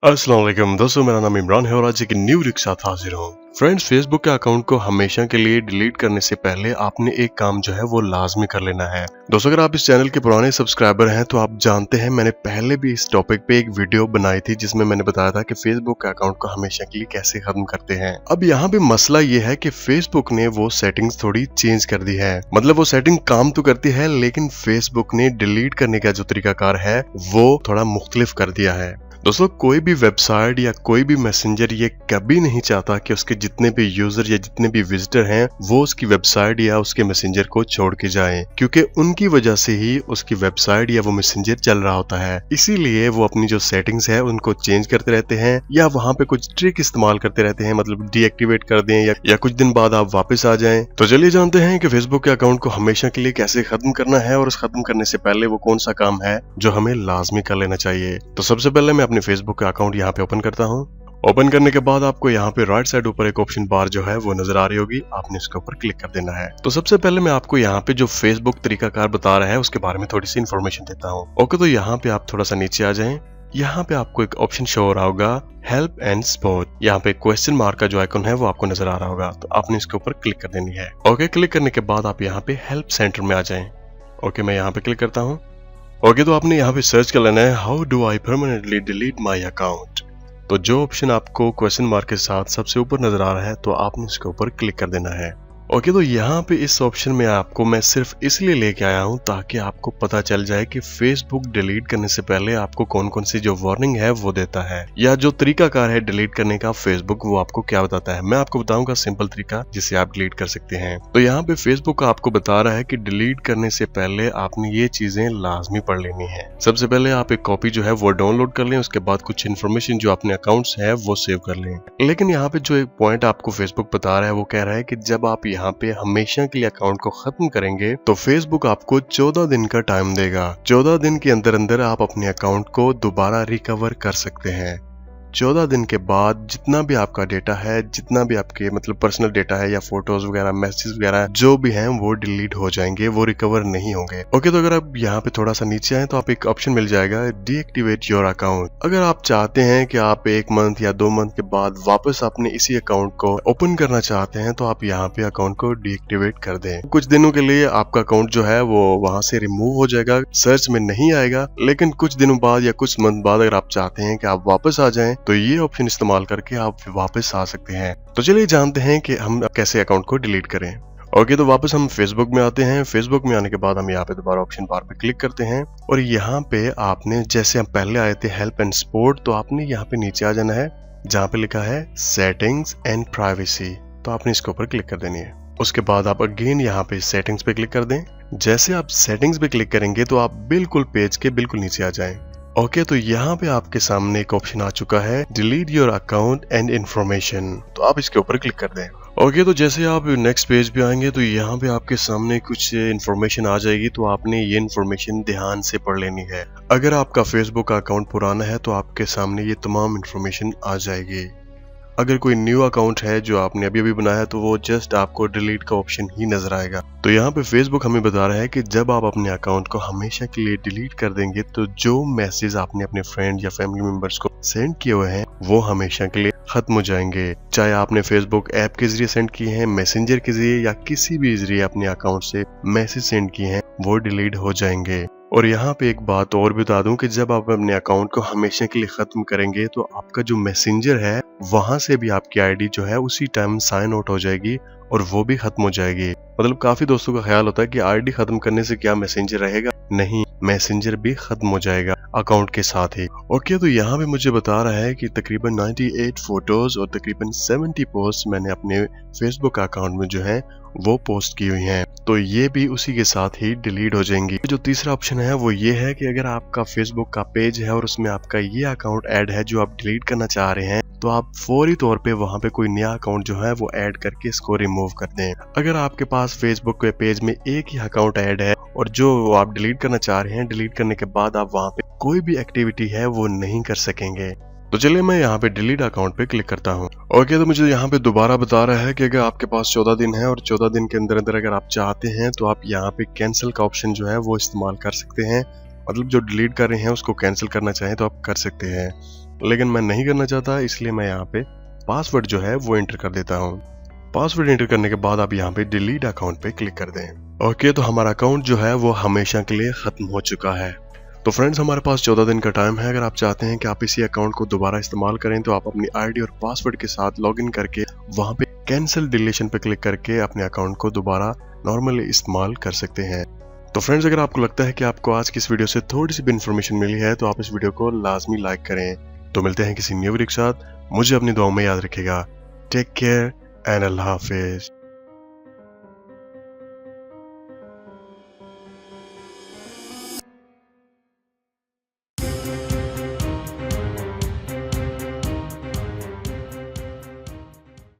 अस्सलाम वालेकुम दोस्तों, मेरा नाम इमरान है और आज एक न्यू वीडियो के साथ हाजिर हूँ। फ्रेंड्स, फेसबुक के अकाउंट को हमेशा के लिए डिलीट करने से पहले आपने एक काम जो है वो लाजमी कर लेना है। दोस्तों, अगर आप इस चैनल के पुराने सब्सक्राइबर हैं तो आप जानते हैं मैंने पहले भी इस टॉपिक पे एक वीडियो बनाई थी जिसमें मैंने बताया था कि फेसबुक के अकाउंट को हमेशा के लिए कैसे खत्म करते हैं। अब यहाँ पे मसला ये है कि फेसबुक ने वो सेटिंग्स थोड़ी चेंज कर दी है। मतलब वो सेटिंग काम तो करती है लेकिन फेसबुक ने डिलीट करने का जो तरीकाकार है वो थोड़ा मुख्तलिफ कर दिया है। दोस्तों, कोई भी वेबसाइट या कोई भी मैसेंजर ये कभी नहीं चाहता कि उसके जितने भी यूजर या जितने भी विजिटर हैं वो उसकी वेबसाइट या उसके मैसेंजर को छोड़ के जाएं, क्योंकि उनकी वजह से ही उसकी वेबसाइट या वो मैसेंजर चल रहा होता है। इसीलिए वो अपनी जो सेटिंग्स है उनको चेंज करते रहते हैं या वहाँ पे कुछ ट्रिक इस्तेमाल करते रहते हैं, मतलब डीएक्टिवेट कर दें या कुछ दिन बाद आप वापस आ जाएं। तो चलिए जानते हैं कि फेसबुक के अकाउंट को हमेशा के लिए कैसे खत्म करना है और उस खत्म करने से पहले वो कौन सा काम है जो हमें लाजमी कर लेना चाहिए। तो सबसे पहले मैं अपने फेसबुक का अकाउंट यहाँ पे ओपन करता हूँ। ओपन करने के बाद आपको यहाँ पे राइट साइड ऊपर एक ऑप्शन बार जो है वो नजर आ रही होगी, आपने इसके ऊपर क्लिक कर देना है। तो सबसे पहले मैं आपको यहाँ पे जो फेसबुक तरीकाकार बता रहा है उसके बारे में थोड़ी सी इन्फॉर्मेशन देता हूँ। ओके, तो यहाँ पे आप थोड़ा सा नीचे आ जाएं। यहाँ पे आपको एक ऑप्शन शो हो रहा होगा हेल्प एंड सपोर्ट। यहाँ पे क्वेश्चन मार्क का जो आइकन है वो आपको नजर आ रहा होगा, तो आपने इसके ऊपर क्लिक कर देनी है। ओके, क्लिक करने के बाद आप यहाँ पे हेल्प सेंटर में आ जाएं। ओके, मैं यहाँ पे क्लिक करता हूँ। ओके, तो आपने यहाँ पे सर्च कर लेना है how do I permanently delete my account. तो जो ऑप्शन आपको क्वेश्चन मार्क के साथ सबसे ऊपर नजर आ रहा है तो आपने इसके ऊपर क्लिक कर देना है। ओके, तो यहाँ पे इस ऑप्शन में आपको मैं सिर्फ इसलिए लेके आया हूँ ताकि आपको पता चल जाए कि फेसबुक डिलीट करने से पहले आपको कौन कौन सी जो वार्निंग है वो देता है या जो तरीकाकार है डिलीट करने का फेसबुक वो आपको क्या बताता है। मैं आपको बताऊंगा सिंपल तरीका जिससे आप डिलीट कर सकते हैं। तो यहाँ पे फेसबुक आपको बता रहा है कि डिलीट करने से पहले आपने ये चीजें लाजमी पढ़ लेनी है। सबसे पहले आप एक कॉपी जो है वो डाउनलोड कर लें, उसके बाद कुछ इन्फॉर्मेशन जो अपने अकाउंट्स है वो सेव कर लें। लेकिन यहाँ पे जो एक पॉइंट आपको फेसबुक बता रहा है वो कह रहा है कि जब आप यहाँ पे हमेशा के लिए अकाउंट को खत्म करेंगे तो फेसबुक आपको 14 दिन का टाइम देगा। 14 दिन के अंदर अंदर आप अपने अकाउंट को दोबारा रिकवर कर सकते हैं। 14 दिन के बाद जितना भी आपका डेटा है, जितना भी आपके मतलब पर्सनल डेटा है या फोटोज वगैरह मैसेज वगैरह जो भी हैं वो डिलीट हो जाएंगे, वो रिकवर नहीं होंगे। ओके, तो अगर आप यहाँ पे थोड़ा सा नीचे आए तो आप एक ऑप्शन मिल जाएगा डीएक्टिवेट योर अकाउंट। अगर आप चाहते हैं कि आप 1 मंथ या 2 मंथ के बाद वापस अपने इसी अकाउंट को ओपन करना चाहते हैं तो आप यहाँ पे अकाउंट को डीएक्टिवेट कर दें। कुछ दिनों के लिए आपका अकाउंट जो है वो वहां से रिमूव हो जाएगा, सर्च में नहीं आएगा, लेकिन कुछ दिनों बाद या कुछ मंथ बाद अगर आप चाहते हैं कि आप वापस आ जाएं तो ये ऑप्शन इस्तेमाल करके आप वापस आ सकते हैं। तो चलिए जानते हैं कि हम कैसे अकाउंट को डिलीट करें। ओके, तो वापस हम फेसबुक में आते हैं। फेसबुक में आने के बाद हम यहाँ पे दोबारा ऑप्शन बार पे क्लिक करते हैं और यहाँ पे आपने जैसे हम पहले आए थे हेल्प एंड सपोर्ट, तो आपने यहाँ पे नीचे आ जाना है जहाँ पे लिखा है सेटिंग्स एंड प्राइवेसी, तो आपने इसके ऊपर क्लिक कर देनी है। उसके बाद आप अगेन यहाँ पे सेटिंग्स पे क्लिक कर दें। जैसे आप सेटिंग्स पे क्लिक करेंगे तो आप बिल्कुल पेज के बिल्कुल नीचे आ जाएं। ओके, तो यहाँ पे आपके सामने एक ऑप्शन आ चुका है delete your account and information, तो आप इसके ऊपर क्लिक कर दें। ओके, तो जैसे आप नेक्स्ट पेज पे आएंगे तो यहाँ पे आपके सामने कुछ इन्फॉर्मेशन आ जाएगी, तो आपने ये इन्फॉर्मेशन ध्यान से पढ़ लेनी है। अगर आपका फेसबुक का अकाउंट पुराना है तो आपके सामने ये तमाम इन्फॉर्मेशन आ जाएगी। अगर कोई न्यू अकाउंट है जो आपने अभी बनाया तो वो जस्ट आपको डिलीट का ऑप्शन ही नजर आएगा। तो यहाँ पे फेसबुक हमें बता रहा है कि जब आप अपने अकाउंट को हमेशा के लिए डिलीट कर देंगे तो जो मैसेज आपने अपने फ्रेंड या फैमिली मेंबर्स को सेंड किए हुए हैं वो हमेशा के लिए खत्म हो जाएंगे। चाहे आपने फेसबुक ऐप के जरिए सेंड किए हैं, मैसेंजर के जरिए या किसी भी जरिए अपने अकाउंट से मैसेज सेंड किए हैं, वो डिलीट हो जाएंगे। और यहाँ पे एक बात और बता दूं कि जब आप अपने अकाउंट को हमेशा के लिए खत्म करेंगे तो आपका जो मैसेंजर है वहां से भी आपकी आईडी जो है उसी टाइम साइन आउट हो जाएगी और वो भी खत्म हो जाएगी। मतलब काफी दोस्तों का ख्याल होता है कि आईडी खत्म करने से क्या मैसेंजर रहेगा, नहीं, मैसेंजर भी खत्म हो जाएगा अकाउंट के साथ ही। ओके, तो यहाँ पे मुझे बता रहा है कि तकरीबन 98 फोटोज और तकरीबन 70 पोस्ट मैंने अपने फेसबुक अकाउंट में जो है वो पोस्ट की हुई हैं, तो ये भी उसी के साथ ही डिलीट हो जाएंगी। जो तीसरा ऑप्शन है वो ये है कि अगर आपका फेसबुक का पेज है और उसमें आपका ये अकाउंट ऐड है जो आप डिलीट करना चाह रहे हैं तो आप फौरी तौर पे वहां पे कोई नया अकाउंट जो है वो ऐड करके इसको रिमूव कर दें। अगर आपके पास फेसबुक के पेज में एक ही अकाउंट ऐड है और जो आप डिलीट करना चाह रहे हैं, डिलीट करने के बाद आप वहां पे कोई भी एक्टिविटी है वो नहीं कर सकेंगे। तो चलिए मैं यहाँ पे डिलीट अकाउंट पे क्लिक करता हूँ। ओके, तो मुझे यहाँ पे दोबारा बता रहा है कि अगर आपके पास 14 दिन है और 14 दिन के अंदर अंदर अगर आप चाहते हैं तो आप यहाँ पे कैंसिल का ऑप्शन जो है वो इस्तेमाल कर सकते हैं। मतलब जो डिलीट कर रहे हैं उसको कैंसिल करना चाहें तो आप कर सकते हैं। लेकिन मैं नहीं करना चाहता, इसलिए मैं यहाँ पे पासवर्ड जो है वो एंटर कर देता हूँ। पासवर्ड एंटर करने के बाद आप यहाँ पे डिलीट अकाउंट पे क्लिक कर दें। ओके, तो हमारा अकाउंट जो है वो हमेशा के लिए खत्म हो चुका है। तो फ्रेंड्स, हमारे पास 14 दिन का टाइम है। अगर आप चाहते हैं कि आप इसी अकाउंट को दोबारा इस्तेमाल करें तो आप अपनी आईडी और पासवर्ड के साथ लॉगिन करके वहां पे कैंसिल डिलीशन पे क्लिक करके अपने अकाउंट को दोबारा नॉर्मली इस्तेमाल कर सकते हैं। तो फ्रेंड्स, अगर आपको लगता है कि आपको आज की इस वीडियो से थोड़ी सी भी इन्फॉर्मेशन मिली है तो आप इस वीडियो को लाजमी लाइक करें। तो मिलते हैं किसी न्यू वीडियो के साथ। मुझे अपनी दुआओं में याद रखिएगा। टेक केयर एंड अल्लाह हाफिज।